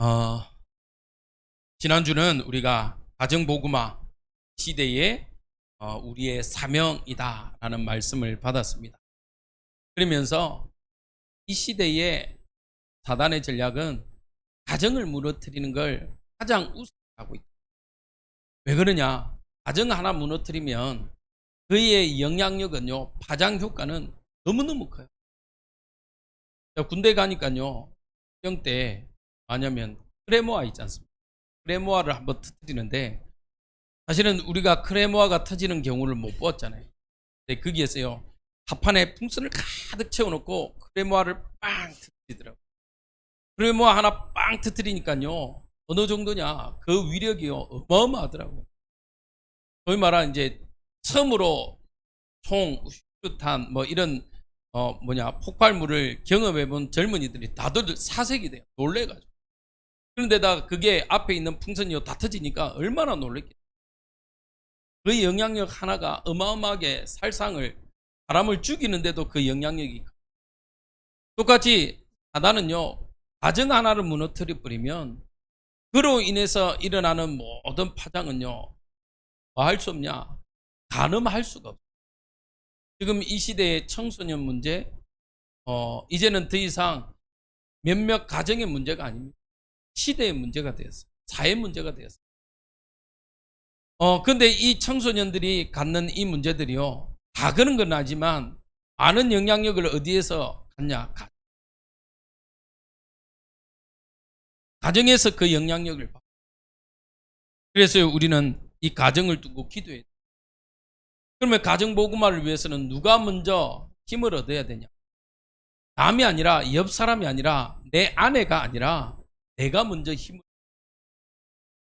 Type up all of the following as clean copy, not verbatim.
어, 지난주는 우리가 가정복음화 시대의 우리의 사명이다라는 말씀을 받았습니다. 그러면서 이 시대의 사단의 전략은 가정을 무너뜨리는 걸 가장 우선하고 있다. 왜 그러냐? 가정 하나 무너뜨리면 그의 영향력은요, 파장 효과는 너무너무 커요. 군대 가니까요, 병 때 뭐냐면 크레모아 있지 않습니까? 크레모아를 한번 터뜨리는데 사실은 우리가 크레모아가 터지는 경우를 못 보았잖아요. 근데 거기에서요, 합판에 풍선을 가득 채워놓고 크레모아를 빵 터뜨리더라고요. 크레모아 하나 빵 터뜨리니까요, 어느 정도냐, 그 위력이요 어마어마하더라고요. 소위 말하는 이제 처음으로 총, 수탄 뭐 이런 폭발물을 경험해본 젊은이들이 다들 사색이 돼요. 놀래가지고. 그런데다 그게 앞에 있는 풍선이요 다 터지니까 얼마나 놀랬겠어요. 그 영향력 하나가 어마어마하게 사람을 죽이는데도 그 영향력이 똑같이 사단은요, 가정 하나를 무너뜨려 버리면 그로 인해서 일어나는 모든 파장은요, 뭐 할 수 없냐, 가늠할 수가 없어요. 지금 이 시대의 청소년 문제, 이제는 더 이상 몇몇 가정의 문제가 아닙니다. 시대의 문제가 되었어요. 사회 문제가 되었어요. 근데 이 청소년들이 갖는 이 문제들이요, 다 그런 건 아니지만 많은 영향력을 어디에서 갖냐? 가정에서 그 영향력을 받고. 그래서 우리는 이 가정을 두고 기도해야 돼요. 그러면 가정 복음화를 위해서는 누가 먼저 힘을 얻어야 되냐? 남이 아니라, 옆 사람이 아니라, 내 아내가 아니라 내가 먼저 힘을.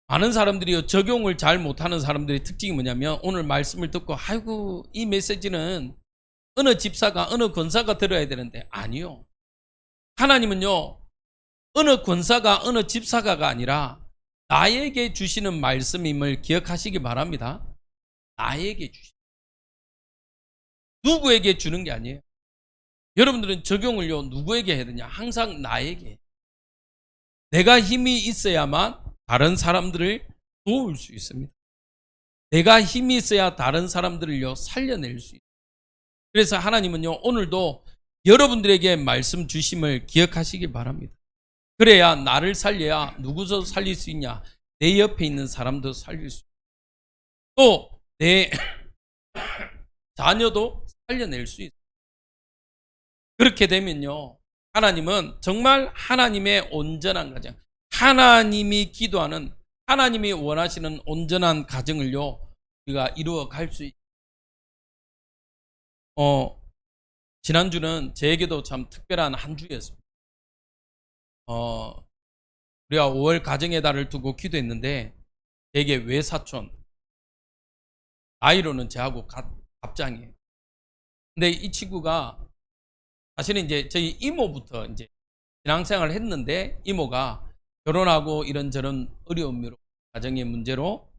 많은 사람들이 적용을 잘 못하는 사람들의 특징이 뭐냐면, 오늘 말씀을 듣고 아이고 이 메시지는 어느 집사가 어느 권사가 들어야 되는데, 아니요. 하나님은요, 어느 권사가 어느 집사가가 아니라 나에게 주시는 말씀임을 기억하시기 바랍니다. 나에게 누구에게 주는 게 아니에요. 여러분들은 적용을요, 누구에게 해야 되냐? 항상 나에게. 내가 힘이 있어야만 다른 사람들을 도울 수 있습니다. 내가 힘이 있어야 다른 사람들을요, 살려낼 수 있어요. 그래서 하나님은요, 오늘도 여러분들에게 말씀 주심을 기억하시기 바랍니다. 그래야 나를 살려야 누구도 살릴 수 있냐? 내 옆에 있는 사람도 살릴 수 있고, 또 내 자녀도 살려낼 수 있어요. 그렇게 되면요, 하나님은 정말 하나님의 온전한 가정, 하나님이 기도하는, 하나님이 원하시는 온전한 가정을요, 우리가 이루어 갈 수 있어요. 지난주는 저에게도 참 특별한 한 주였습니다. 우리가 5월 가정의 달을 두고 기도했는데, 되게 외사촌, 나이로는 저하고 갑장이에요. 근데 이 친구가 사실은 이제 저희 이모부터 이제 신앙생활을 했는데, 이모가 결혼하고 이런저런 어려움으로, 가정의 문제로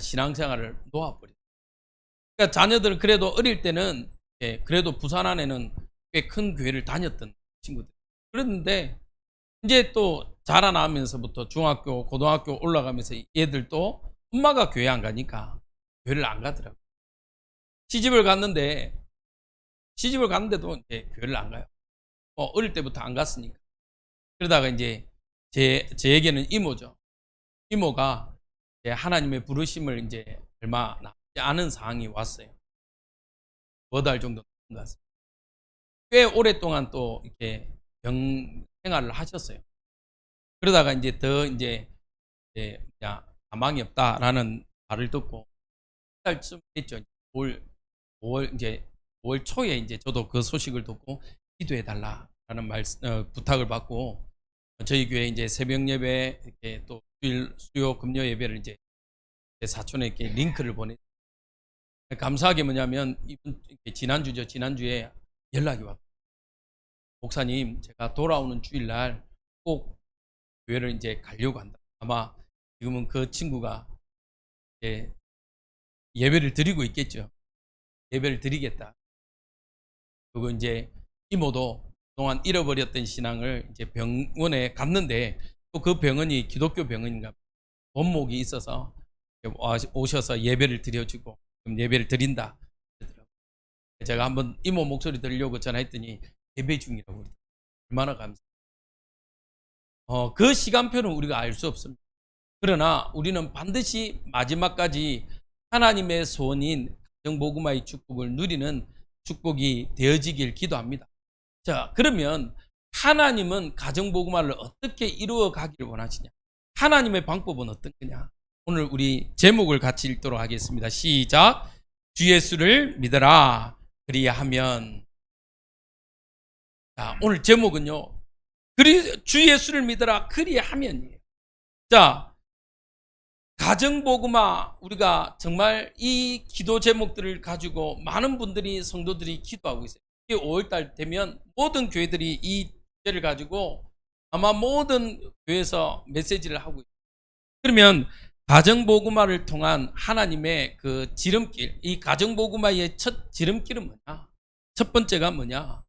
신앙생활을 놓아버렸어요. 그러니까 자녀들은 그래도 어릴 때는, 그래도 부산 안에는 꽤 큰 교회를 다녔던 친구들. 그랬는데 이제 또 자라나면서부터 중학교, 고등학교 올라가면서 얘들도 엄마가 교회 안 가니까 교회를 안 가더라고요. 시집을 갔는데도 이제 교회를 안 가요. 어릴 때부터 안 갔으니까. 그러다가 이제 제에게는 이모죠. 이모가 이제 하나님의 부르심을 이제 얼마 남지 않은 상황이 왔어요. 5달 정도 남은 것 같습니다. 꽤 오랫동안 또 이렇게 병 생활을 하셨어요. 그러다가 이제 더 이제 가망이 없다라는 말을 듣고 한 달쯤 됐죠. 5월 이제 5월 초에 이제 저도 그 소식을 듣고 기도해 달라라는 부탁을 받고, 저희 교회 이제 새벽 예배, 이렇게 또 주일 수요 금요 예배를 이제 제 사촌에 이렇게 링크를 보내. 감사하게 뭐냐면 지난주에 연락이 왔고, 목사님 제가 돌아오는 주일날 꼭 교회를 이제 가려고 한다. 아마 지금은 그 친구가 이제 예배를 드리고 있겠죠. 예배를 드리겠다. 그리고 이제 이모도 그동안 잃어버렸던 신앙을 이제 병원에 갔는데 또 그 병원이 기독교 병원인가 원목이 있어서 오셔서 예배를 드려주고 예배를 드린다. 제가 한번 이모 목소리 들으려고 전화했더니 예배 중이라고. 얼마나 감사해요. 그 시간표는 우리가 알 수 없습니다. 그러나 우리는 반드시 마지막까지 하나님의 소원인 가정복음화의 축복을 누리는 축복이 되어지길 기도합니다. 자, 그러면 하나님은 가정복음화를 어떻게 이루어 가기를 원하시냐? 하나님의 방법은 어떤 거냐? 오늘 우리 제목을 같이 읽도록 하겠습니다. 시작. 주 예수를 믿어라. 그리하면. 자, 오늘 제목은요. 주 예수를 믿어라. 그리하면이에요. 자, 가정복음화, 우리가 정말 이 기도 제목들을 가지고 많은 분들이, 성도들이 기도하고 있어요. 5월달 되면 모든 교회들이 이 주제를 가지고 아마 모든 교회에서 메시지를 하고 있어요. 그러면 가정복음화를 통한 하나님의 그 지름길, 이 가정복음화의 첫 지름길은 뭐냐? 첫 번째가 뭐냐?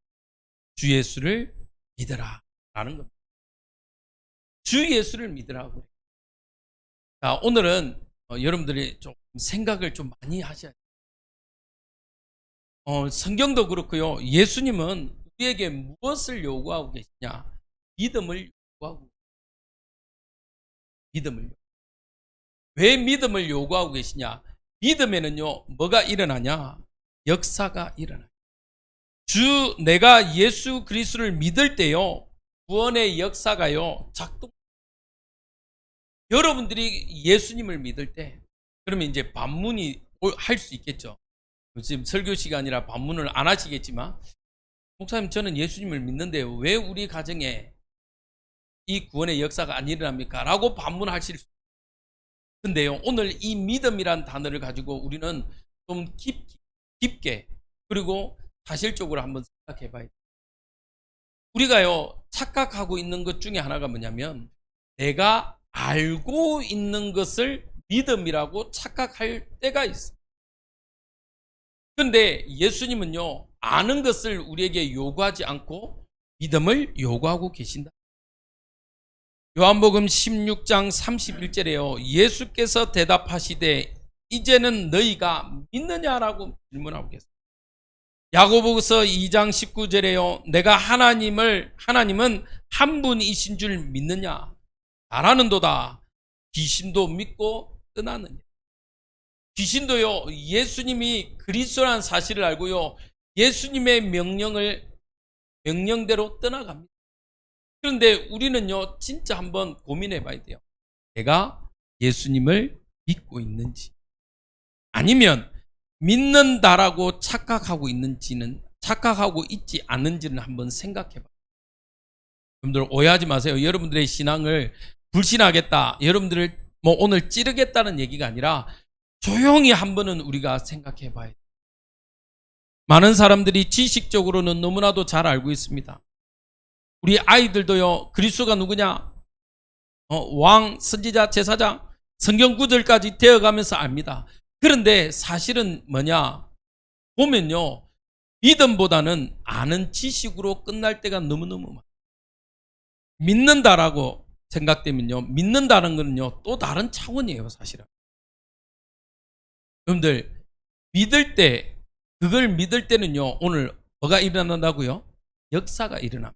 주 예수를 믿어라 라는 겁니다. 주 예수를 믿으라고. 자, 오늘은 여러분들이 좀 생각을 좀 많이 하셔야 돼요. 성경도 그렇고요. 예수님은 우리에게 무엇을 요구하고 계시냐? 믿음을 요구하고. 믿음을. 왜 믿음을 요구하고 계시냐? 믿음에는요, 뭐가 일어나냐? 역사가 일어나요. 내가 예수 그리스도를 믿을 때요, 구원의 역사가요, 작동. 여러분들이 예수님을 믿을 때, 그러면 이제 반문이 할 수 있겠죠. 지금 설교 시간이라 반문을 안 하시겠지만, 목사님, 저는 예수님을 믿는데 왜 우리 가정에 이 구원의 역사가 안 일어납니까? 라고 반문하실 수 있어요. 근데요, 오늘 이 믿음이란 단어를 가지고 우리는 좀 깊게, 그리고 사실적으로 한번 생각해 봐야 돼요. 우리가요, 착각하고 있는 것 중에 하나가 뭐냐면, 내가 알고 있는 것을 믿음이라고 착각할 때가 있어요. 그런데 예수님은요, 아는 것을 우리에게 요구하지 않고 믿음을 요구하고 계신다. 요한복음 16장 31절에요. 예수께서 대답하시되 이제는 너희가 믿느냐라고 질문하고 계세요. 야고보서 2장 19절에요. 내가 하나님은 한 분이신 줄 믿느냐? 잘하는도다. 귀신도 믿고 떠나느냐? 귀신도요, 예수님이 그리스도라는 사실을 알고요, 예수님의 명령대로 떠나갑니다. 그런데 우리는요, 진짜 한번 고민해 봐야 돼요. 내가 예수님을 믿고 있는지, 아니면 믿는다라고 착각하고 있지 않는지는 한번 생각해 봐요. 여러분들 오해하지 마세요. 여러분들의 신앙을 불신하겠다, 여러분들을 오늘 찌르겠다는 얘기가 아니라 조용히 한번은 우리가 생각해 봐야 돼요. 많은 사람들이 지식적으로는 너무나도 잘 알고 있습니다. 우리 아이들도요, 그리스도가 누구냐? 왕, 선지자, 제사장, 성경 구절까지 되어가면서 압니다. 그런데 사실은 뭐냐? 보면요, 믿음보다는 아는 지식으로 끝날 때가 너무너무 많아요. 믿는다라고 생각되면요, 믿는다는 것은요, 또 다른 차원이에요, 사실은. 여러분들, 그걸 믿을 때는요, 오늘 뭐가 일어난다고요? 역사가 일어납니다.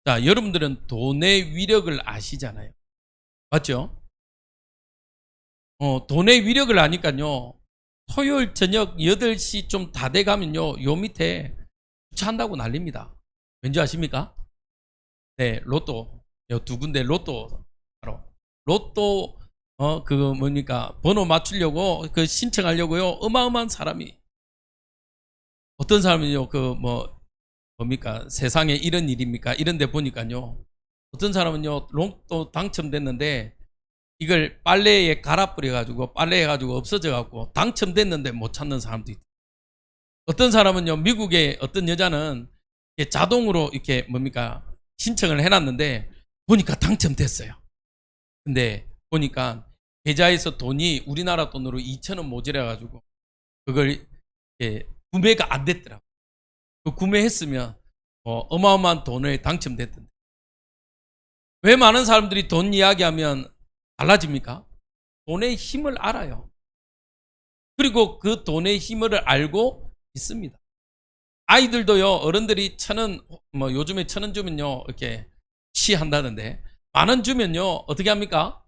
자, 여러분들은 돈의 위력을 아시잖아요. 맞죠? 돈의 위력을 아니까요, 토요일 저녁 8시 좀 다 돼가면요, 요 밑에 주차한다고 난립니다. 왠지 아십니까? 네, 로또. 요 두 군데 로또. 바로. 로또, 그거 뭡니까? 번호 맞추려고, 신청하려고요, 어마어마한 사람이. 어떤 사람은요, 뭡니까? 세상에 이런 일입니까? 이런 데 보니까요, 어떤 사람은요, 로또 당첨됐는데, 이걸 빨래에 갈아버려가지고, 빨래해가지고 없어져갖고, 당첨됐는데 못 찾는 사람도 있다. 어떤 사람은요, 미국의 어떤 여자는 자동으로 이렇게 신청을 해놨는데, 보니까 당첨됐어요. 근데 보니까 계좌에서 돈이 우리나라 돈으로 2,000원 모자라가지고, 그걸 구매가 안 됐더라고요. 구매했으면 어마어마한 돈을 당첨됐던데. 왜 많은 사람들이 돈 이야기하면 달라집니까? 돈의 힘을 알아요. 그리고 그 돈의 힘을 알고 있습니다. 아이들도요, 어른들이 1,000원, 뭐 요즘에 1,000원 주면요, 이렇게 시한다는데, 10,000원 주면요, 어떻게 합니까?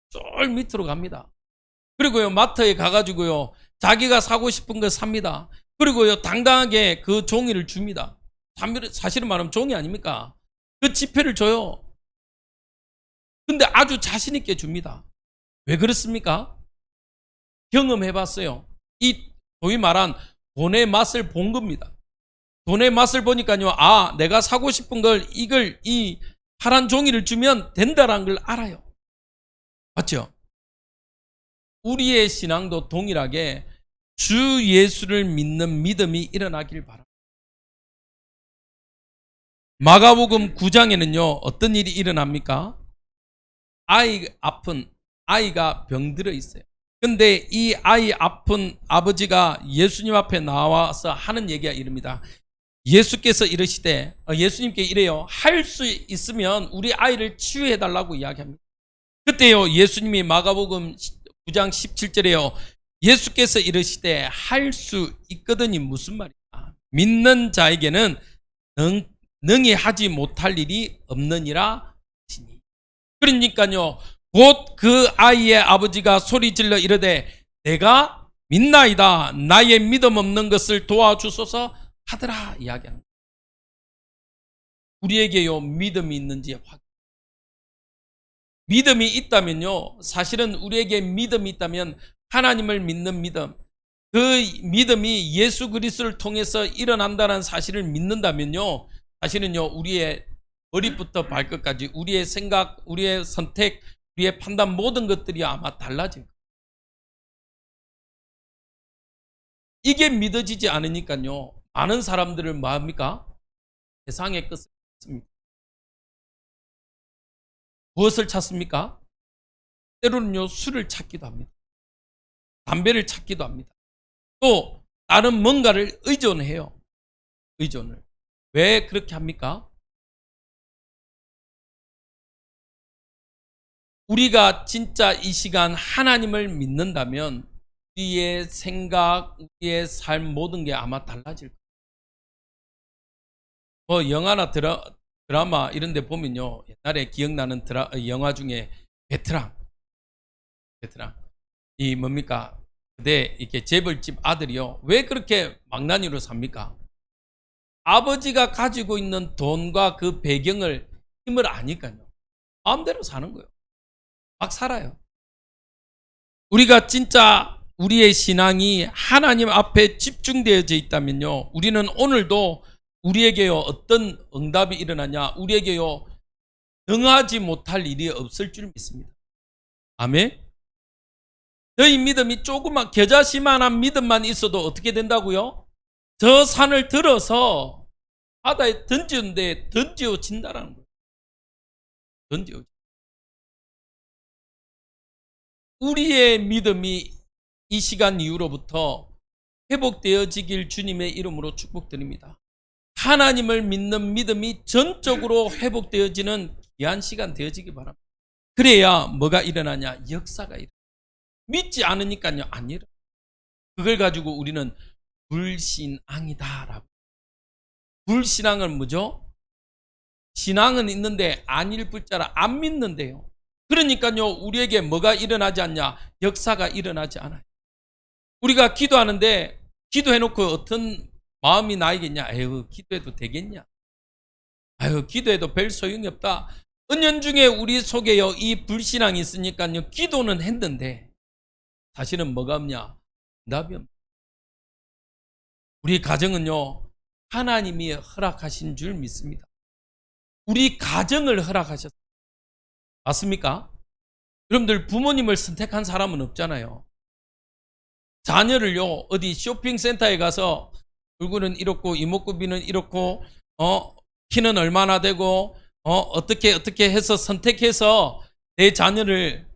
쫄 밑으로 갑니다. 그리고요, 마트에 가가지고요, 자기가 사고 싶은 거 삽니다. 그리고요, 당당하게 그 종이를 줍니다. 사실은 말하면 종이 아닙니까? 그 지폐를 줘요. 근데 아주 자신있게 줍니다. 왜 그렇습니까? 경험해 봤어요. 이 소위 말한 돈의 맛을 본 겁니다. 돈의 맛을 보니까요, 아, 내가 사고 싶은 걸 이 파란 종이를 주면 된다라는 걸 알아요. 맞죠? 우리의 신앙도 동일하게 주 예수를 믿는 믿음이 일어나길 바랍니다. 마가복음 9장에는요, 어떤 일이 일어납니까? 아픈 아이가 병들어 있어요. 근데 이 아이 아픈 아버지가 예수님 앞에 나와서 하는 얘기가 이릅니다. 예수께서 이르시되, 예수님께 이래요. 할 수 있으면 우리 아이를 치유해 달라고 이야기합니다. 그때요, 예수님이 마가복음 9장 17절에요. 예수께서 이르시되 할 수 있거든이 무슨 말이냐? 믿는 자에게는 능히 하지 못할 일이 없느니라. 그러니까요, 곧 그 아이의 아버지가 소리질러 이르되 내가 믿나이다. 나의 믿음 없는 것을 도와주소서 하더라 이야기합니다. 우리에게요, 믿음이 있는지 믿음이 있다면요, 사실은 우리에게 믿음이 있다면 하나님을 믿는 믿음, 그 믿음이 예수 그리스도를 통해서 일어난다는 사실을 믿는다면요, 사실은요, 우리의 머리부터 발끝까지 우리의 생각, 우리의 선택, 우리의 판단 모든 것들이 아마 달라질 거예요. 이게 믿어지지 않으니까요, 많은 사람들을 뭐 합니까? 세상의 것을 찾습니다. 무엇을 찾습니까? 때로는요, 술을 찾기도 합니다. 담배를 찾기도 합니다. 또 다른 뭔가를 의존해요. 의존을. 왜 그렇게 합니까? 우리가 진짜 이 시간 하나님을 믿는다면 우리의 생각, 우리의 삶 모든 게 아마 달라질 거예요. 뭐 영화나 드라마 이런 데 보면요, 옛날에 기억나는 영화 중에 베테랑 이 뭡니까? 근데 이렇게 재벌집 아들이요, 왜 그렇게 망나니로 삽니까? 아버지가 가지고 있는 돈과 그 배경을, 힘을 아니까요, 마음대로 사는 거예요. 막 살아요. 우리가 진짜 우리의 신앙이 하나님 앞에 집중되어져 있다면요, 우리는 오늘도 우리에게요, 어떤 응답이 일어나냐, 우리에게요, 능하지 못할 일이 없을 줄 믿습니다. 아멘. 너희 믿음이 조그만 겨자씨만한 믿음만 있어도 어떻게 된다고요? 저 산을 들어서 바다에 던지는데 던져진다라는 거예요. 던져. 우리의 믿음이 이 시간 이후로부터 회복되어지길 주님의 이름으로 축복드립니다. 하나님을 믿는 믿음이 전적으로 회복되어지는 귀한 시간 되어지기 바랍니다. 그래야 뭐가 일어나냐? 역사가 일어나요. 믿지 않으니까요, 안 일어나요. 그걸 가지고 우리는 불신앙이다라고. 불신앙은 뭐죠? 신앙은 있는데 아닐 불자라 안 믿는데요. 그러니까요, 우리에게 뭐가 일어나지 않냐? 역사가 일어나지 않아요. 우리가 기도하는데 기도해놓고 어떤 마음이 나이겠냐? 에휴, 기도해도 되겠냐? 아유, 기도해도 별 소용이 없다. 은연중에 우리 속에요, 이 불신앙이 있으니까요, 기도는 했는데 사실은 뭐가 없냐? 응답이 없냐? 우리 가정은요, 하나님이 허락하신 줄 믿습니다. 우리 가정을 허락하셨어요. 맞습니까? 여러분들, 부모님을 선택한 사람은 없잖아요. 자녀를요, 어디 쇼핑센터에 가서 얼굴은 이렇고 이목구비는 이렇고 키는 얼마나 되고 어떻게 해서 선택해서 내 자녀를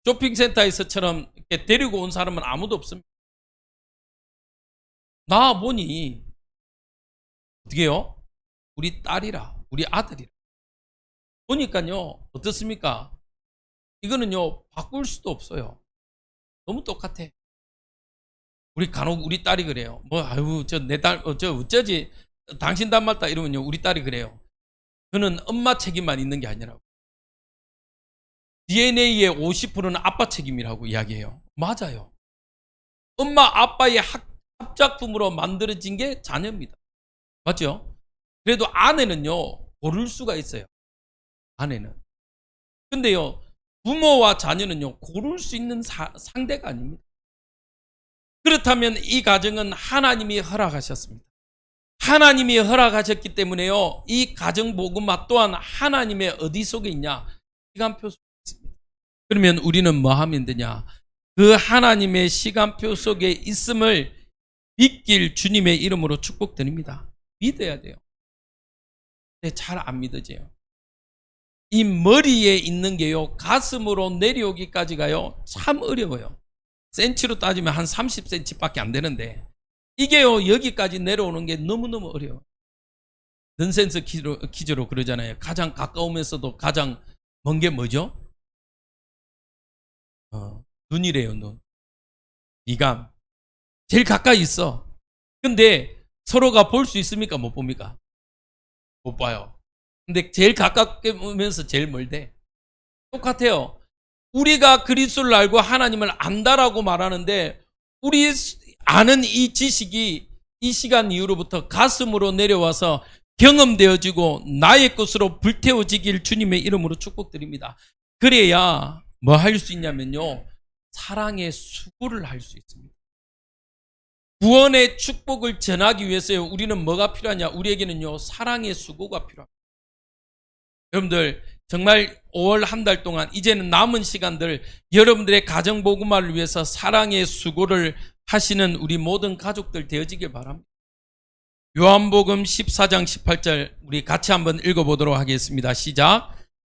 쇼핑센터에서처럼 이렇게 데리고 온 사람은 아무도 없습니다. 나 보니 어떻게 해요? 우리 딸이라, 우리 아들이라. 보니까요, 어떻습니까? 이거는요, 바꿀 수도 없어요. 너무 똑같아. 우리 간혹 우리 딸이 그래요. 뭐, 아유, 저 내 딸, 저 어쩌지? 당신 닮았다 이러면요, 우리 딸이 그래요. 그는 엄마 책임만 있는 게 아니라고. DNA의 50%는 아빠 책임이라고 이야기해요. 맞아요. 엄마, 아빠의 합작품으로 만들어진 게 자녀입니다. 맞죠? 그래도 아내는요, 고를 수가 있어요. 아내는. 근데요, 부모와 자녀는요, 고를 수 있는 상대가 아닙니다. 그렇다면 이 가정은 하나님이 허락하셨습니다. 하나님이 허락하셨기 때문에요, 이 가정 복음화 또한 하나님의 어디 속에 있냐? 시간표 속에 있습니다. 그러면 우리는 뭐 하면 되냐? 그 하나님의 시간표 속에 있음을 믿길 주님의 이름으로 축복드립니다. 믿어야 돼요. 근데 잘 안 믿어져요. 이 머리에 있는 게요, 가슴으로 내려오기까지가요, 참 어려워요. 센치로 따지면 한 30cm밖에 안 되는데, 이게요, 여기까지 내려오는 게 너무너무 어려워. 넌센스 퀴즈로 그러잖아요. 가장 가까우면서도 가장 먼 게 뭐죠? 눈이래요, 눈. 미감. 제일 가까이 있어. 근데 서로가 볼 수 있습니까? 못 봅니까? 못 봐요. 근데 제일 가깝게 보면서 제일 멀대. 똑같아요. 우리가 그리스도를 알고 하나님을 안다라고 말하는데, 우리 아는 이 지식이 이 시간 이후로부터 가슴으로 내려와서 경험되어지고 나의 것으로 불태워지길 주님의 이름으로 축복드립니다. 그래야 뭐 할 수 있냐면요, 사랑의 수고를 할 수 있습니다. 구원의 축복을 전하기 위해서요, 우리는 뭐가 필요하냐? 우리에게는요, 사랑의 수고가 필요합니다. 여러분들, 정말 5월 한 달 동안 이제는 남은 시간들 여러분들의 가정 복음화를 위해서 사랑의 수고를 하시는 우리 모든 가족들 되어지길 바랍니다. 요한복음 14장 18절 우리 같이 한번 읽어보도록 하겠습니다. 시작.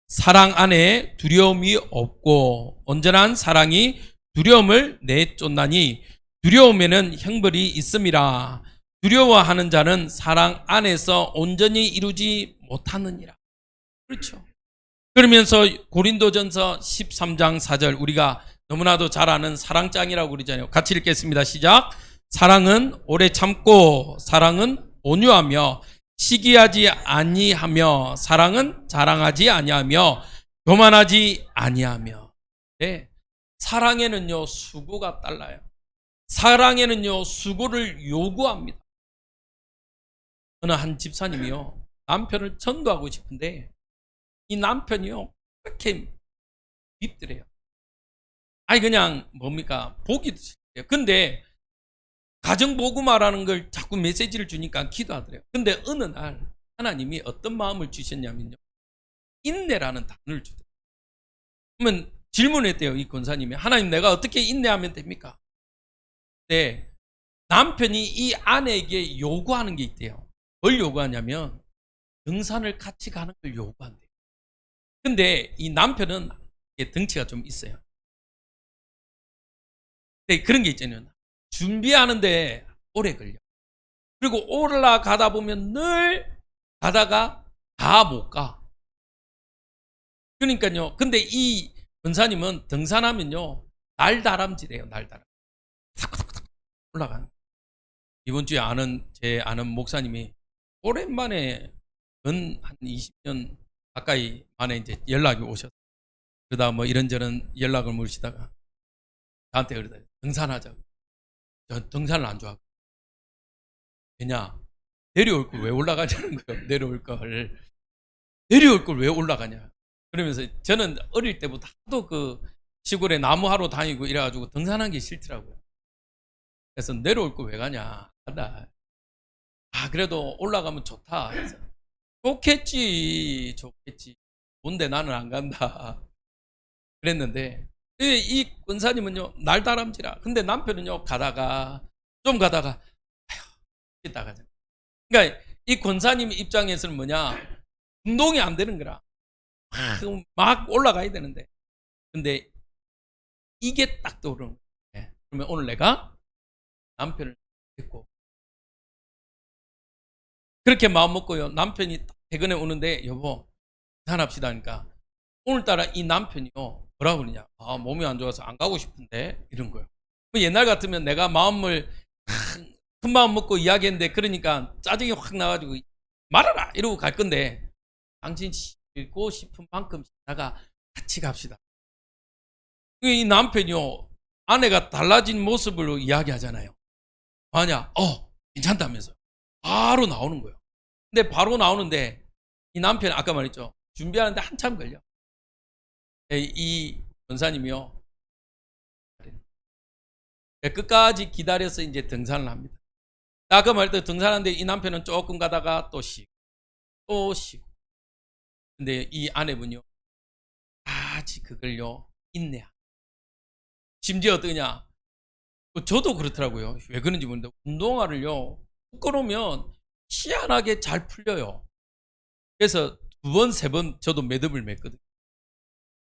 사랑 안에 두려움이 없고 온전한 사랑이 두려움을 내쫓나니 두려움에는 형벌이 있음이라. 두려워하는 자는 사랑 안에서 온전히 이루지 못하느니라. 그렇죠. 그러면서 고린도전서 13장 4절 우리가 너무나도 잘 아는 사랑장이라고 그러잖아요. 같이 읽겠습니다. 시작. 사랑은 오래 참고 사랑은 온유하며 시기하지 아니하며 사랑은 자랑하지 아니하며 교만하지 아니하며. 네. 사랑에는요, 수고가 달라요. 사랑에는요, 수고를 요구합니다. 어느 한 집사님이요, 남편을 전도하고 싶은데 이 남편이요, 그렇게 밉더래요. 아니 그냥 뭡니까, 보기도 싫대요. 근데 가정복음화라는 걸 자꾸 메시지를 주니까 기도하더래요. 근데 어느 날 하나님이 어떤 마음을 주셨냐면요, 인내라는 단어를 주더래요. 그러면 질문했대요, 이 권사님이. 하나님, 내가 어떻게 인내하면 됩니까? 네, 남편이 이 아내에게 요구하는 게 있대요. 뭘 요구하냐면 등산을 같이 가는 걸 요구한대요. 근데 이 남편은 덩치가 좀 있어요. 근데 그런 게 있잖아요. 준비하는데 오래 걸려. 그리고 올라가다 보면 늘 가다가 다 못 가. 그러니까요. 근데 이 권사님은 등산하면요, 날다람쥐래요. 날다람. 올라가는. 이번 주에 제 아는 목사님이 오랜만에 한 20년 가까이 만에 이제 연락이 오셨어요. 그러다 뭐 이런저런 연락을 물으시다가 저한테 그러다 등산하자고. 저 등산을 안 좋아하고. 왜냐? 내려올 걸 왜 올라가자는 거예요. 내려올 걸 왜 올라가냐. 그러면서 저는 어릴 때부터 하도 그 시골에 나무하러 다니고 이래가지고 등산하는 게 싫더라고요. 그래서 내려올 걸 왜 가냐. 하다. 아, 그래도 올라가면 좋다. 그래서 좋겠지. 뭔데 나는 안 간다. 그랬는데, 이 권사님은요, 날다람쥐라. 근데 남편은요, 좀 가다가, 아휴, 이따 가자. 그러니까 이 권사님 입장에서는 뭐냐, 운동이 안 되는 거라. 막 올라가야 되는데. 근데 이게 딱 떠오르는 거예요. 그러면 오늘 내가 남편을 듣고, 그렇게 마음 먹고요, 남편이 퇴근해 오는데, 여보, 등산합시다 하니까 오늘따라 이 남편이요 뭐라고 그러냐, 몸이 안 좋아서 안 가고 싶은데, 이런 거예요. 옛날 같으면 내가 마음을 큰 마음 먹고 이야기했는데, 그러니까 짜증이 확 나가지고 말아라 이러고 갈 건데, 당신 쉬고 싶은 만큼 쉬다가 같이 갑시다. 이 남편이요 아내가 달라진 모습으로 이야기하잖아요. 만약 괜찮다면서 바로 나오는 거예요. 근데 바로 나오는데 이 남편 아까 말했죠, 준비하는데 한참 걸려. 이 권사님이요 끝까지 기다려서 이제 등산을 합니다. 아까 말했던 등산하는데 이 남편은 조금 가다가 또 쉬고 또 쉬고. 근데 이 아내분요 아직 그걸요 인내하. 심지어 어떠냐, 저도 그렇더라고요. 왜 그런지 모르는데 운동화를요 묶어놓으면 희한하게 잘 풀려요. 그래서 2번, 3번 저도 매듭을 맸거든요.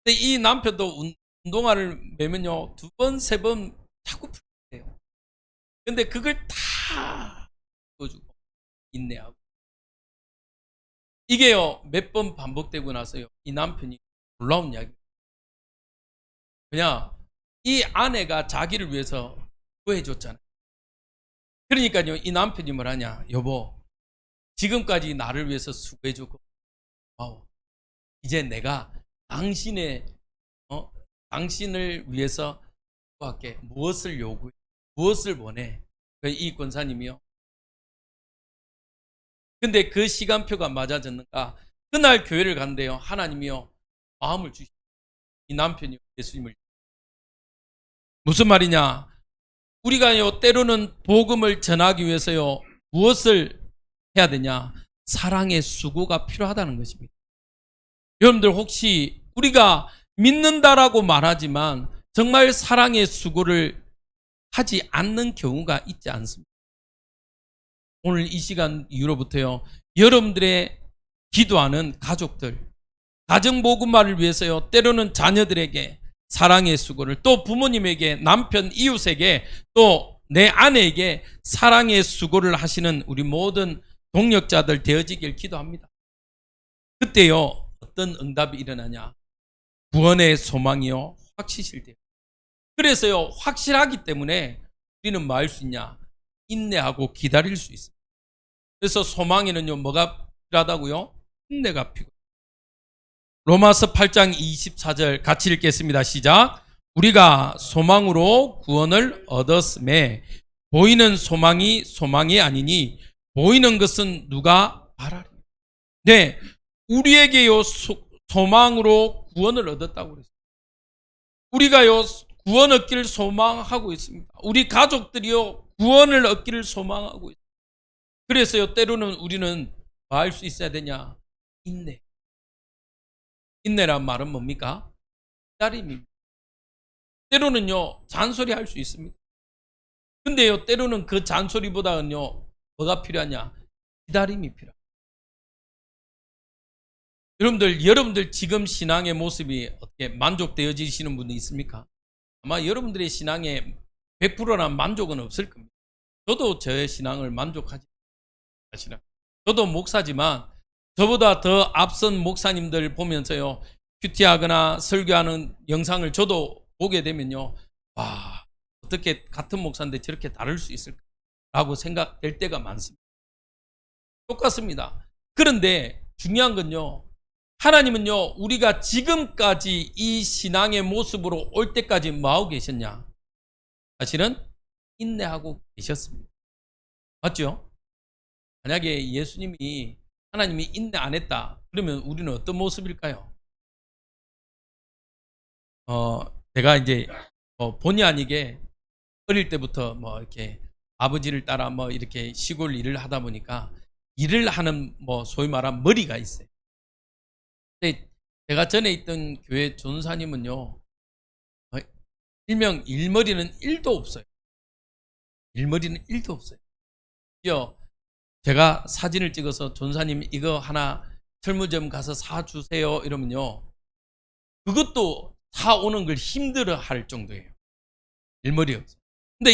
근데 이 남편도 운동화를 매면요 2번, 3번 자꾸 풀려요. 근데 그걸 다 풀어주고 인내하고. 이게요 몇 번 반복되고 나서요 이 남편이 놀라운 이야기. 그냥 이 아내가 자기를 위해서 구해줬잖아요. 그러니까요 이 남편이 뭐라냐, 여보 지금까지 나를 위해서 수고해주고 이제 내가 당신을 위해서 할게. 무엇을 요구해, 무엇을 원해. 이 권사님이요 근데 그 시간표가 맞아졌는가, 그날 교회를 간대요. 하나님이요 마음을 주시고 이 남편이 예수님을. 무슨 말이냐, 우리가요 때로는 복음을 전하기 위해서요 무엇을 해야 되냐, 사랑의 수고가 필요하다는 것입니다. 여러분들 혹시 우리가 믿는다라고 말하지만 정말 사랑의 수고를 하지 않는 경우가 있지 않습니까? 오늘 이 시간 이후로부터요 여러분들의 기도하는 가족들, 가정복음화를 위해서요 때로는 자녀들에게 사랑의 수고를, 또 부모님에게, 남편, 이웃에게, 또 내 아내에게 사랑의 수고를 하시는 우리 모든 동력자들 되어지길 기도합니다. 그때요 어떤 응답이 일어나냐, 구원의 소망이요 확실실 돼요. 그래서요 확실하기 때문에 우리는 뭐 할 수 있냐, 인내하고 기다릴 수 있어요. 그래서 소망에는요 뭐가 필요하다고요? 인내가 필요해요. 로마서 8장 24절 같이 읽겠습니다. 시작. 우리가 소망으로 구원을 얻었음에 보이는 소망이 아니니 보이는 것은 누가 말하리. 네, 우리에게요 소망으로 구원을 얻었다고 그랬어요. 우리가요 구원 얻기를 소망하고 있습니다. 우리 가족들이요 구원을 얻기를 소망하고 있습니다. 그래서요 때로는 우리는 뭐 할 수 있어야 되냐, 인내. 인내란 말은 뭡니까? 기다림입니다. 때로는요 잔소리 할 수 있습니다. 근데요 때로는 그 잔소리보다는요 뭐가 필요하냐, 기다림이 필요합니다. 여러분들 지금 신앙의 모습이 어떻게 만족되어지시는 분이 있습니까? 아마 여러분들의 신앙에 100%란 만족은 없을 겁니다. 저도 저의 신앙을 만족하지 않습니다. 저도 목사지만 저보다 더 앞선 목사님들 보면서요 큐티하거나 설교하는 영상을 저도 보게 되면요, 와 어떻게 같은 목사인데 저렇게 다를 수 있을까라고 생각될 때가 많습니다. 똑같습니다. 그런데 중요한 건요, 하나님은요 우리가 지금까지 이 신앙의 모습으로 올 때까지 뭐하고 계셨냐, 사실은 인내하고 계셨습니다. 맞죠? 만약에 하나님이 인내 안 했다 그러면 우리는 어떤 모습일까요? 제가 이제 본의 아니게 어릴 때부터 뭐 이렇게 아버지를 따라 뭐 이렇게 시골 일을 하다 보니까 일을 하는 뭐 소위 말하는 머리가 있어요. 근데 제가 전에 있던 교회 전사님은요 일명 일머리는 1도 없어요. 일머리는 1도 없어요. 제가 사진을 찍어서 전사님 이거 하나 철무점 가서 사주세요 이러면요 그것도 사오는 걸 힘들어 할 정도예요. 일머리 없어요. 근데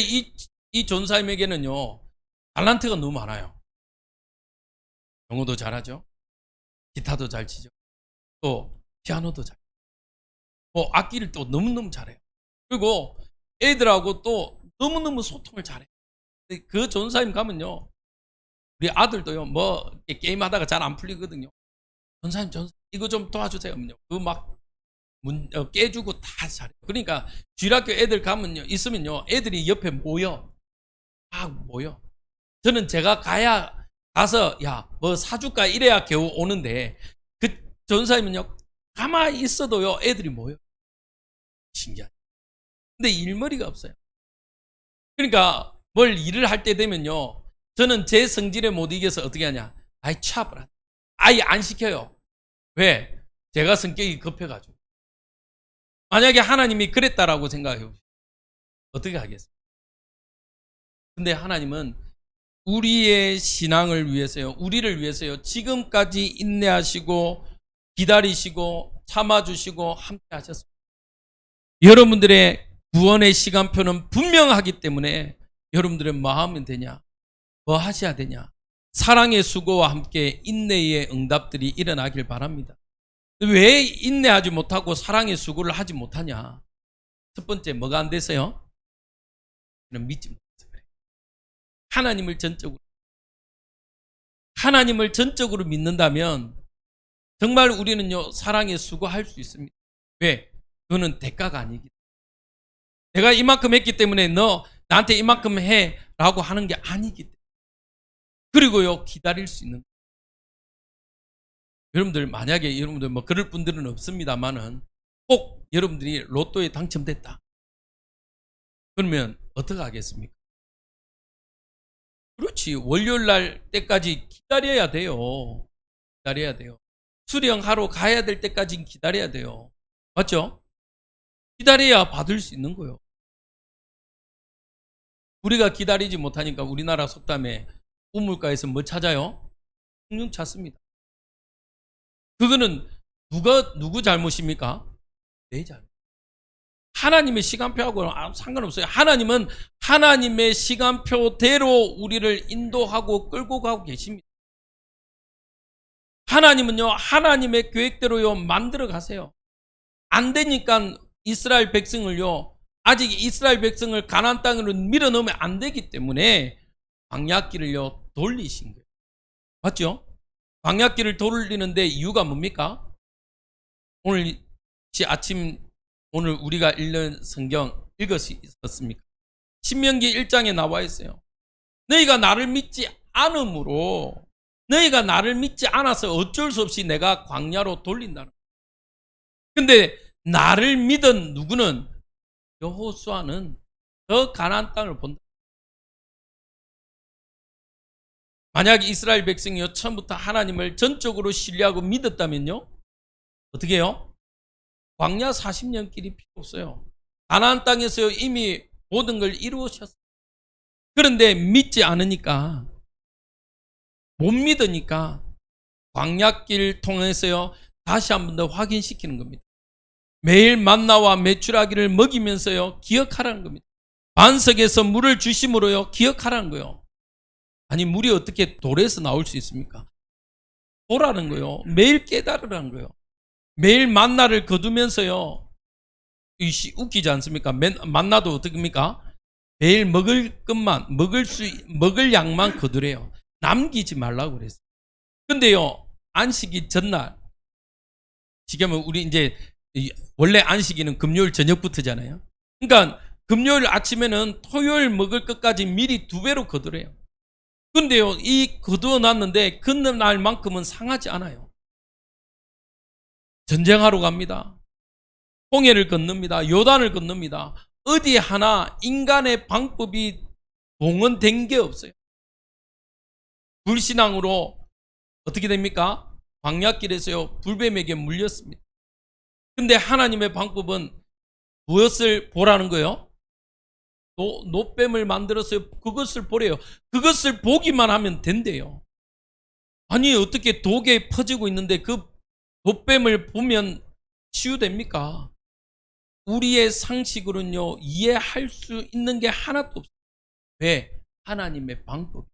이 전사님에게는요 탤런트가 너무 많아요. 영어도 잘하죠, 기타도 잘 치죠, 또 피아노도 잘해요. 악기를 또 너무너무 잘해요. 그리고 애들하고 또 너무너무 소통을 잘해요. 그 전사님 가면요, 우리 아들도요, 게임하다가 잘 안 풀리거든요. 전사님, 이거 좀 도와주세요. 그 막 깨주고 다 잘해요. 그러니까 주일학교 애들 가면요, 있으면요, 애들이 옆에 모여. 저는 제가 가서 사줄까 이래야 겨우 오는데, 그 전사님은요, 가만히 있어도요, 애들이 모여. 신기하죠. 근데 일머리가 없어요. 그러니까 뭘 일을 할 때 되면요, 저는 제 성질에 못 이겨서 어떻게 하냐, 차버라. 아예 안 시켜요. 왜? 제가 성격이 급해가지고. 만약에 하나님이 그랬다라고 생각해 보세요. 어떻게 하겠어요? 근데 하나님은 우리의 신앙을 위해서요, 우리를 위해서요, 지금까지 인내하시고 기다리시고 참아주시고 함께 하셨습니다. 여러분들의 구원의 시간표는 분명하기 때문에 여러분들의 뭐 하면 되냐? 뭐 하셔야 되냐? 사랑의 수고와 함께 인내의 응답들이 일어나길 바랍니다. 왜 인내하지 못하고 사랑의 수고를 하지 못하냐? 첫 번째, 뭐가 안 돼서요? 믿지 못해서 그래요. 하나님을 전적으로 믿는다면 정말 우리는요, 사랑의 수고할 수 있습니다. 왜? 그거는 대가가 아니기 때문에. 내가 이만큼 했기 때문에 너 나한테 이만큼 해라고 하는 게 아니기 때문에. 그리고요, 기다릴 수 있는. 여러분들, 만약에 여러분들 그럴 분들은 없습니다만은, 꼭 여러분들이 로또에 당첨됐다. 그러면 어떻게 하겠습니까? 그렇지. 월요일 날 때까지 기다려야 돼요. 기다려야 돼요. 수령하러 가야 될 때까지 기다려야 돼요. 맞죠? 기다려야 받을 수 있는 거예요. 우리가 기다리지 못하니까 우리나라 속담에 우물가에서 뭐 찾아요? 숭늉 찾습니다. 그거는 누구 잘못입니까? 내 잘못. 하나님의 시간표하고는 상관없어요. 하나님은 하나님의 시간표대로 우리를 인도하고 끌고 가고 계십니다. 하나님은요, 하나님의 계획대로요, 만들어 가세요. 안 되니까 이스라엘 백성을요, 아직 이스라엘 백성을 가나안 땅으로 밀어넣으면 안 되기 때문에 광야길을요, 돌리신 거예요. 맞죠? 광야길을 돌리는데 이유가 뭡니까? 오늘 아침 오늘 우리가 읽는 성경 읽었습니까? 신명기 1장에 나와 있어요. 너희가 나를 믿지 않으므로, 너희가 나를 믿지 않아서 어쩔 수 없이 내가 광야로 돌린다는 거예요. 근데 나를 믿은 누구는, 여호수아는 저 가나안 땅을 본다. 만약 이스라엘 백성이요, 처음부터 하나님을 전적으로 신뢰하고 믿었다면요, 어떻게 해요? 광야 40년 길이 필요 없어요. 가나안 땅에서 이미 모든 걸 이루셨어요. 그런데 믿지 않으니까, 못 믿으니까 광야길 통해서요, 다시 한 번 더 확인시키는 겁니다. 매일 만나와 메추라기를 먹이면서요, 기억하라는 겁니다. 반석에서 물을 주심으로요, 기억하라는 거예요. 아니, 물이 어떻게 돌에서 나올 수 있습니까? 보라는 거예요. 매일 깨달으라는 거예요. 매일 만나를 거두면서요, 웃기지 않습니까? 만나도 어떻습니까? 매일 먹을 것만, 먹을 양만 거두래요. 남기지 말라고 그랬어요. 근데요, 안식이 전날, 지금 우리 이제, 원래 안식일은 금요일 저녁부터잖아요. 그러니까 금요일 아침에는 토요일 먹을 것까지 미리 2배로 거두래요. 근데요, 이 거두어 놨는데 그날만큼은 상하지 않아요. 전쟁하러 갑니다. 홍해를 건넙니다. 요단을 건넙니다. 어디 하나 인간의 방법이 동원된 게 없어요. 불신앙으로 어떻게 됩니까? 광야길에서요, 불뱀에게 물렸습니다. 근데 하나님의 방법은 무엇을 보라는 거예요? 노뱀을 만들었어요. 그것을 보래요. 그것을 보기만 하면 된대요. 아니, 어떻게 독에 퍼지고 있는데 그 노뱀을 보면 치유됩니까? 우리의 상식으로는요, 이해할 수 있는 게 하나도 없어요. 왜? 하나님의 방법.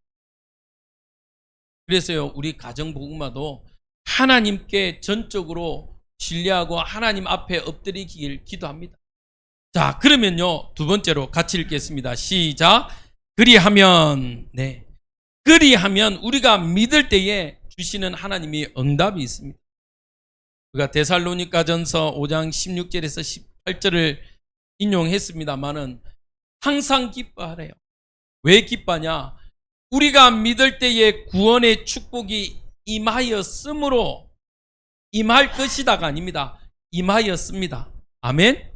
그래서요, 우리 가정복음화도 하나님께 전적으로 신뢰하고 하나님 앞에 엎드리길 기도합니다. 자, 그러면요, 두 번째로 같이 읽겠습니다. 시작. 그리하면, 그리하면 우리가 믿을 때에 주시는 하나님이 응답이 있습니다. 우리가 데살로니가전서 5장 16절에서 18절을 인용했습니다만은 항상 기뻐하래요. 왜 기뻐하냐? 우리가 믿을 때에 구원의 축복이 임하였으므로, 임할 것이다가 아닙니다. 임하였습니다. 아멘.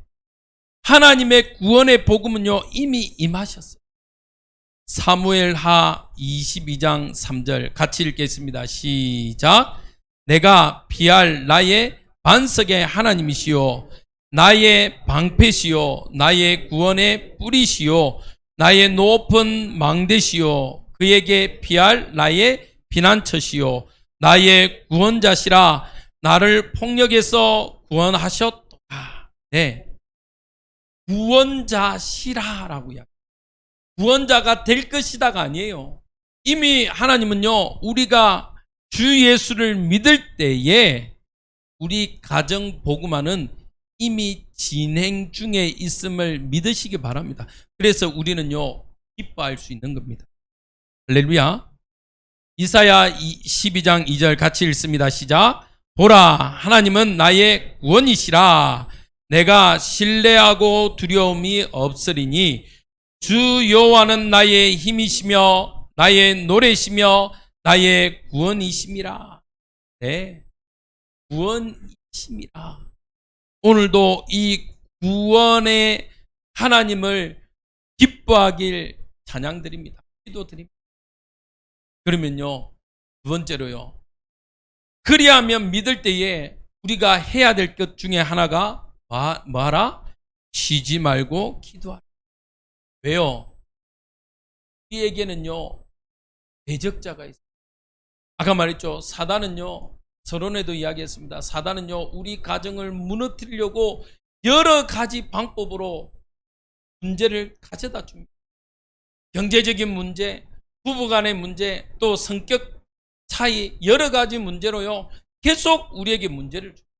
하나님의 구원의 복음은요, 이미 임하셨어요. 사무엘하 22장 3절 같이 읽겠습니다. 시작. 내가 피할 나의 반석의 하나님이시요 나의 방패시요 나의 구원의 뿌리시요 나의 높은 망대시요 그에게 피할 나의 피난처시요 나의 구원자시라. 나를 폭력에서 구원하셨도다. 구원자시라라고요. 구원자가 될 것이다가 아니에요. 이미 하나님은요, 우리가 주 예수를 믿을 때에 우리 가정 복음화는 이미 진행 중에 있음을 믿으시기 바랍니다. 그래서 우리는요, 기뻐할 수 있는 겁니다. 할렐루야. 이사야 12장 2절 같이 읽습니다. 시작. 보라, 하나님은 나의 구원이시라. 내가 신뢰하고 두려움이 없으리니 주 여호와는 나의 힘이시며 나의 노래시며 나의 구원이심이라. 구원이심이라. 오늘도 이 구원의 하나님을 기뻐하길 찬양드립니다. 기도드립니다. 그러면요, 두 번째로요, 그리하면 믿을 때에 우리가 해야 될 것 중에 하나가 뭐하라? 쉬지 말고 기도하라. 왜요? 우리에게는요, 대적자가 있어요. 아까 말했죠. 사단은요, 서론에도 이야기했습니다. 사단은요, 우리 가정을 무너뜨리려고 여러 가지 방법으로 문제를 가져다 줍니다. 경제적인 문제, 부부간의 문제, 또 성격 차이, 여러 가지 문제로요, 계속 우리에게 문제를 줍니다.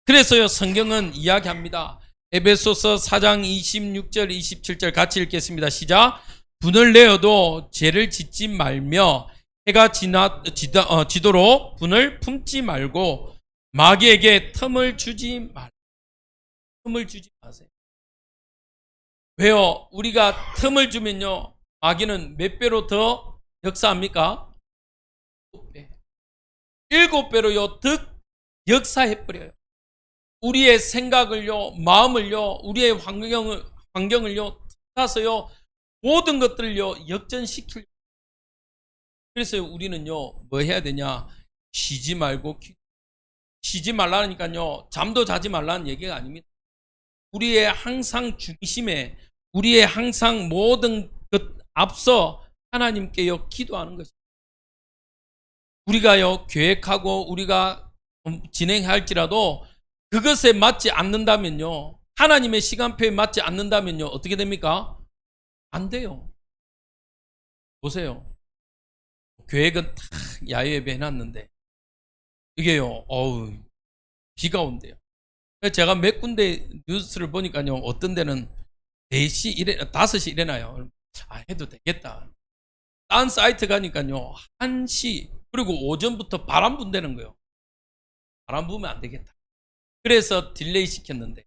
그래서요, 성경은 이야기합니다. 에베소서 4장 26절 27절 같이 읽겠습니다. 시작. 분을 내어도 죄를 짓지 말며 해가 지도록 분을 품지 말고 마귀에게 틈을 주지 마세요. 왜요? 우리가 틈을 주면요, 마귀는 몇 배로 더 역사합니까? 7배. 7배로요 더 역사해버려요. 우리의 생각을요, 마음을요, 우리의 환경을요 타서요, 모든 것들을요 역전시킬. 그래서 우리는요, 뭐 해야 되냐? 쉬지 말고 쉬지 말라니까요, 잠도 자지 말라는 얘기가 아닙니다. 우리의 항상 중심에, 우리의 항상 모든 것 앞서 하나님께요 기도하는 것입니다. 우리가요 계획하고 우리가 진행할지라도 그것에 맞지 않는다면요, 하나님의 시간표에 맞지 않는다면요, 어떻게 됩니까? 안 돼요. 보세요. 계획은 다 야외예배 해놨는데 이게요, 비가 온대요. 제가 몇 군데 뉴스를 보니까요, 어떤 데는 5시 일어나요. 해도 되겠다. 딴 사이트 가니까요, 1시, 그리고 오전부터 바람 분다는 거예요. 바람 부으면 안 되겠다. 그래서 딜레이 시켰는데,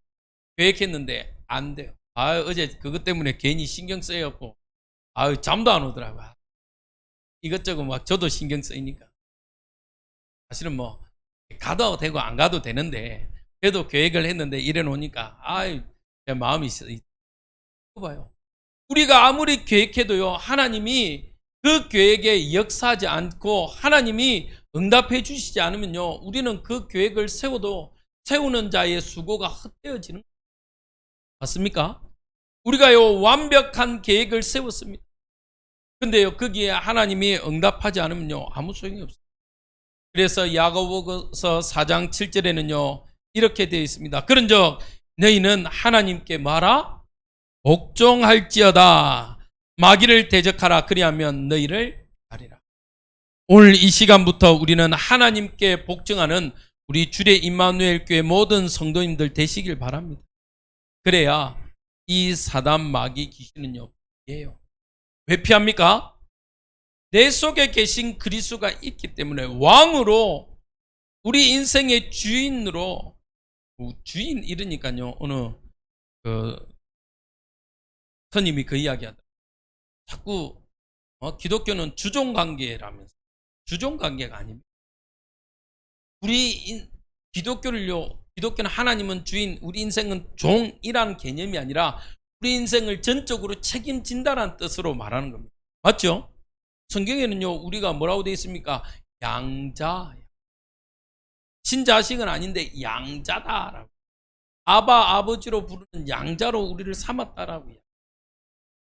계획했는데 안 돼요. 어제 그것 때문에 괜히 신경 쓰였고, 잠도 안 오더라고요. 이것저것 막 저도 신경 쓰이니까. 사실은 뭐 가도 되고 안 가도 되는데, 그래도 계획을 했는데 이래 놓으니까 제 마음이 봐요. 우리가 아무리 계획해도요, 하나님이 그 계획에 역사하지 않고 하나님이 응답해 주시지 않으면요, 우리는 그 계획을 세워도 세우는 자의 수고가 헛되어지는 거예요. 맞습니까? 우리가요 완벽한 계획을 세웠습니다. 근데요, 거기에 하나님이 응답하지 않으면요, 아무 소용이 없어요. 그래서 야고보서 4장 7절에는요 이렇게 되어 있습니다. 그런즉 너희는 하나님께 말하 복종할지어다. 마귀를 대적하라. 그리하면 너희를 가리라. 오늘 이 시간부터 우리는 하나님께 복종하는 우리 주례 임마누엘 교회 모든 성도님들 되시길 바랍니다. 그래야 이 사단 마귀 귀신은요, 피해요. 왜 피합니까? 내 속에 계신 그리스도가 있기 때문에 왕으로 우리 인생의 주인으로, 주인 이러니까요, 어느 스님이 그 이야기하다. 자꾸 기독교는 주종관계라면서. 주종관계가 아닙니다. 기독교는 하나님은 주인, 우리 인생은 종이라는 개념이 아니라 우리 인생을 전적으로 책임진다는 뜻으로 말하는 겁니다. 맞죠? 성경에는요, 우리가 뭐라고 되어 있습니까? 양자. 친자식은 아닌데 양자다라고. 아버지로 부르는 양자로 우리를 삼았다라고요.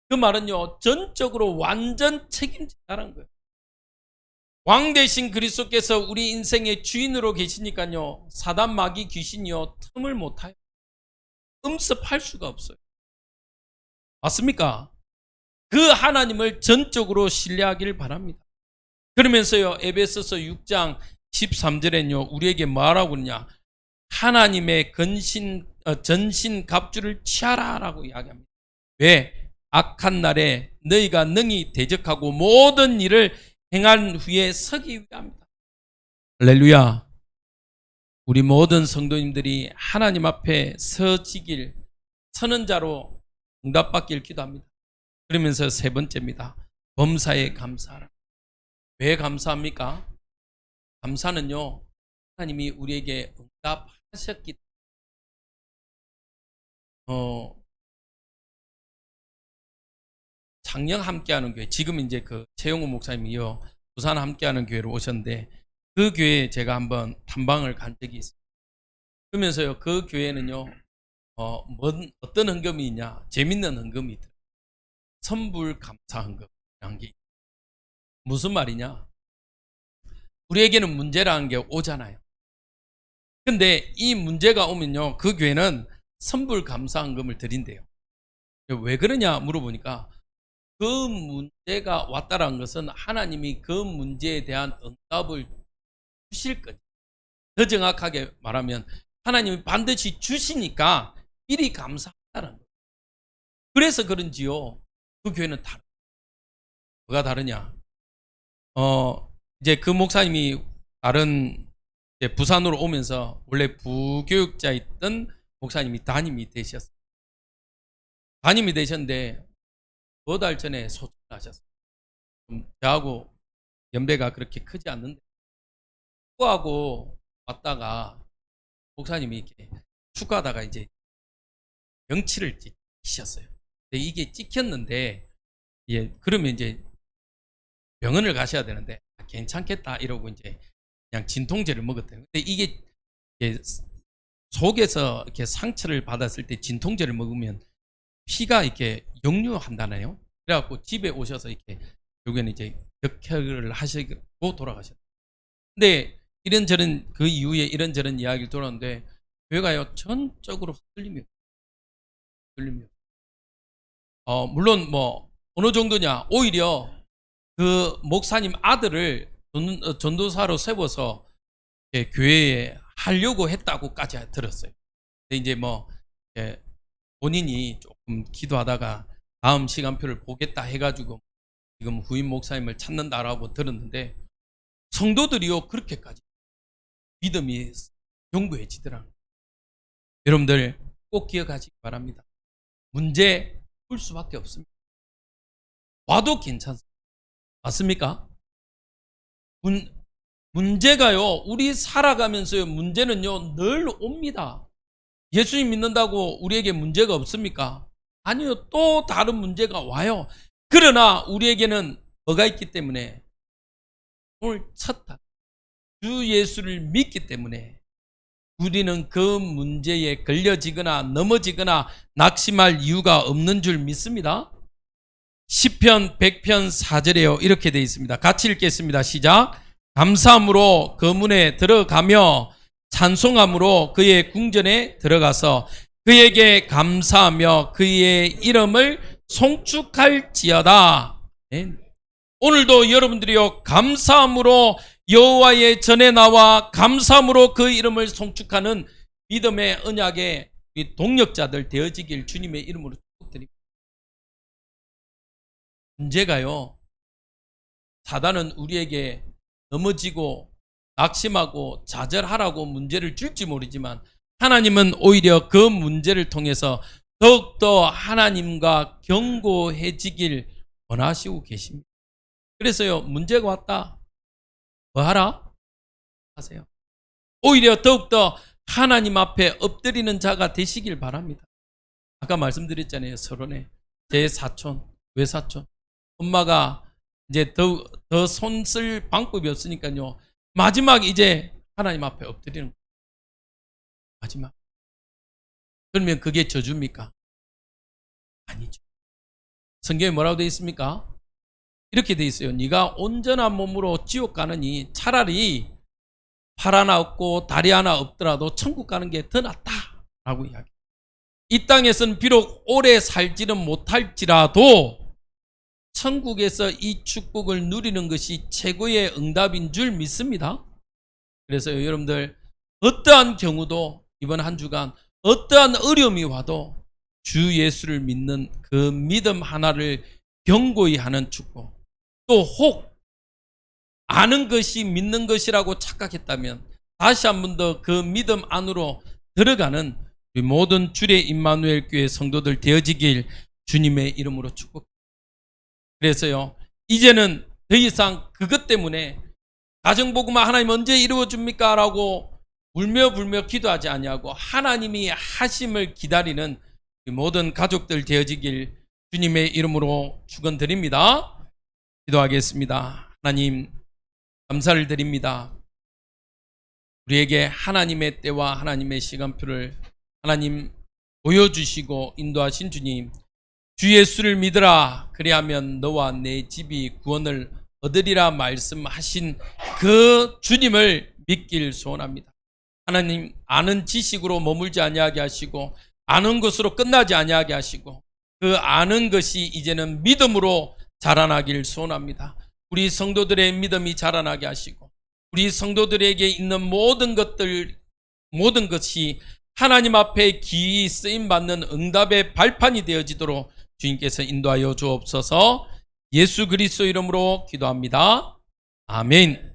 그 말은요, 전적으로 완전 책임진다는 거예요. 왕 대신 그리스도께서 우리 인생의 주인으로 계시니까요, 사단 마귀 귀신이요, 틈을 못 타요. 음습할 수가 없어요. 맞습니까? 그 하나님을 전적으로 신뢰하기를 바랍니다. 그러면서요, 에베소서 6장 13절에는요, 우리에게 뭐라고 그러냐? 하나님의 전신 갑주를 취하라라고 이야기합니다. 왜? 악한 날에 너희가 능히 대적하고 모든 일을 행한 후에 서기 위함이다. 할렐루야. 우리 모든 성도님들이 하나님 앞에 서지길, 서는 자로 응답받길 기도합니다. 그러면서 세 번째입니다. 범사에 감사하라. 왜 감사합니까? 감사는요, 하나님이 우리에게 응답하셨기 때문에. 작년 함께하는 교회, 지금 이제 그 최용호 목사님이요, 부산 함께하는 교회로 오셨는데, 그 교회에 제가 한번 탐방을 간 적이 있습니다. 그러면서요, 그 교회는요, 어떤 헌금이 있냐? 재밌는 헌금이 있더라고요. 선불 감사 헌금이라는 게 무슨 말이냐? 우리에게는 문제라는 게 오잖아요. 근데 이 문제가 오면요, 그 교회는 선불 감사 헌금을 드린대요. 왜 그러냐 물어보니까, 그 문제가 왔다는 것은 하나님이 그 문제에 대한 응답을 주실 거죠. 더 정확하게 말하면 하나님이 반드시 주시니까 미리 감사한다는 거예요. 그래서 그런지요, 그 교회는 뭐가 다르냐? 이제 그 목사님이 다른 부산으로 오면서 원래 부교육자였던 목사님이 담임이 되셨어요. 담임이 되셨는데 5달 전에 소천하셨어요. 저하고 연배가 그렇게 크지 않는데 축구하고 왔다가 목사님이 이렇게 축구하다가 이제 명치를 찍히셨어요. 근데 이게 찍혔는데, 그러면 이제 병원을 가셔야 되는데 괜찮겠다 이러고 이제 그냥 진통제를 먹었대요. 근데 이게 속에서 이렇게 상처를 받았을 때 진통제를 먹으면 피가 이렇게 역류한다나요? 그래갖고 집에 오셔서 이렇게 결국에는 이제 격혈을 하시고 돌아가셨어요. 근데 이런저런 그 이후에 이런저런 이야기를 들었는데 교회가요 전적으로 흔들림이 물론 뭐 어느 정도냐, 오히려 그 목사님 아들을 전도사로 세워서 교회에 하려고 했다고까지 들었어요. 근데 이제 뭐 본인이 조금 기도하다가 다음 시간표를 보겠다 해가지고 지금 후임 목사님을 찾는다라고 들었는데, 성도들이요 그렇게까지 믿음이 견고해지더라고요. 여러분들 꼭 기억하시기 바랍니다. 문제 풀 수밖에 없습니다. 와도 괜찮습니다. 맞습니까? 문제가요, 우리 살아가면서요, 문제는요 늘 옵니다. 예수님 믿는다고 우리에게 문제가 없습니까? 아니요, 또 다른 문제가 와요. 그러나 우리에게는 뭐가 있기 때문에, 오늘 첫 주 예수를 믿기 때문에 우리는 그 문제에 걸려지거나 넘어지거나 낙심할 이유가 없는 줄 믿습니다. 시편 100편 4절에요 이렇게 되어 있습니다. 같이 읽겠습니다. 시작. 감사함으로 그 문에 들어가며 찬송함으로 그의 궁전에 들어가서 그에게 감사하며 그의 이름을 송축할지어다. 오늘도 여러분들이요 감사함으로 여호와의 전에 나와 감사함으로 그 이름을 송축하는 믿음의 언약의 동력자들 되어지길 주님의 이름으로 축복드립니다. 문제가요, 사단은 우리에게 넘어지고 낙심하고 좌절하라고 문제를 줄지 모르지만 하나님은 오히려 그 문제를 통해서 더욱더 하나님과 견고해지길 원하시고 계십니다. 그래서요, 문제가 왔다, 뭐 하라? 하세요. 오히려 더욱더 하나님 앞에 엎드리는 자가 되시길 바랍니다. 아까 말씀드렸잖아요. 서론에 제 사촌, 외사촌, 엄마가 이제 더 손 쓸 방법이 없으니까요, 마지막 이제 하나님 앞에 엎드리는 거예요. 마지막. 그러면 그게 저주입니까? 아니죠. 성경에 뭐라고 되어 있습니까? 이렇게 되어 있어요. 네가 온전한 몸으로 지옥 가느니 차라리 팔 하나 없고 다리 하나 없더라도 천국 가는 게 더 낫다라고 이야기. 이 땅에서는 비록 오래 살지는 못할지라도 천국에서 이 축복을 누리는 것이 최고의 응답인 줄 믿습니다. 그래서 여러분들 어떠한 경우도 이번 한 주간 어떠한 어려움이 와도 주 예수를 믿는 그 믿음 하나를 견고히 하는 축복, 또 혹 아는 것이 믿는 것이라고 착각했다면 다시 한 번 더 그 믿음 안으로 들어가는 우리 모든 주의 임마누엘 교회 성도들 되어지길 주님의 이름으로 축복. 그래서요, 이제는 더 이상 그것 때문에 가정복음화 하나님 언제 이루어줍니까? 라고 울며 기도하지 아니하고 하나님이 하심을 기다리는 모든 가족들 되어지길 주님의 이름으로 축원드립니다. 기도하겠습니다. 하나님, 감사를 드립니다. 우리에게 하나님의 때와 하나님의 시간표를 하나님 보여주시고 인도하신 주님, 주 예수를 믿으라 그리하면 너와 내 집이 구원을 얻으리라 말씀하신 그 주님을 믿길 소원합니다. 하나님, 아는 지식으로 머물지 아니하게 하시고 아는 것으로 끝나지 아니하게 하시고 그 아는 것이 이제는 믿음으로 자라나길 소원합니다. 우리 성도들의 믿음이 자라나게 하시고 우리 성도들에게 있는 모든 것이 하나님 앞에 기이 쓰임받는 응답의 발판이 되어지도록 주님께서 인도하여 주옵소서. 예수 그리스도 이름으로 기도합니다. 아멘.